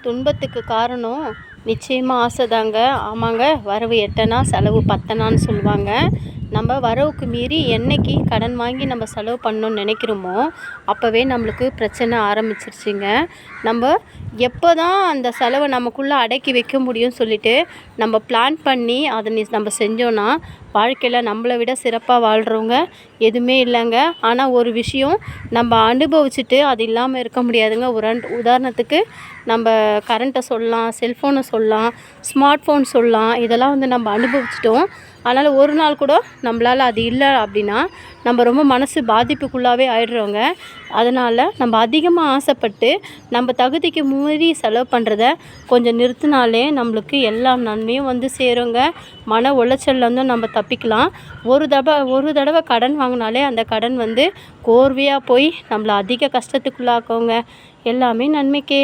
துன்பத்துக்கு காரணம் நிச்சயமா ஆசைதாங்க. ஆமாங்க. வரவு எட்டனா செலவு பத்தனான்னு சொல்லுவாங்க. நம்ம வரவுக்கு மீறி என்னைக்கு கடன் வாங்கி நம்ம செலவு பண்ணணும்னு நினைக்கிறோமோ அப்போவே நம்மளுக்கு பிரச்சனை ஆரம்பிச்சிருச்சுங்க. நம்ம எப்போ தான் அந்த செலவை நமக்குள்ளே அடக்கி வைக்க முடியும்னு சொல்லிட்டு நம்ம பிளான் பண்ணி அதை நம்ம செஞ்சோன்னா வாழ்க்கையில் நம்மளை விட சிறப்பாக வாழ்கிறவங்க எதுவுமே இல்லைங்க. ஆனால் ஒரு விஷயம் நம்ம அனுபவிச்சுட்டு அது இல்லாமல் இருக்க முடியாதுங்க. உதாரணத்துக்கு நம்ம கரண்ட்டை சொல்லலாம், செல்ஃபோனை சொல்லலாம், ஸ்மார்ட் ஃபோன் சொல்லலாம். இதெல்லாம் நம்ம அனுபவிச்சிட்டோம். அதனால் ஒரு நாள் கூட நம்மளால் அது இல்லை அப்படின்னா நம்ம ரொம்ப மனசு பாதிப்புக்குள்ளாகவே ஆயிடுறோங்க. அதனால் நம்ம அதிகமாக ஆசைப்பட்டு நம்ம தகுதிக்கு மீறி செலவு பண்ணுறத கொஞ்சம் நிறுத்தினாலே நம்மளுக்கு எல்லா நன்மையும் சேருங்க. மன உளைச்சல்லேருந்து நம்ம தப்பிக்கலாம். ஒரு தடவை கடன் வாங்கினாலே அந்த கடன் கோர்வையாக போய் நம்மளை அதிக கஷ்டத்துக்குள்ளாக்குங்க. எல்லாமே நன்மைக்கே.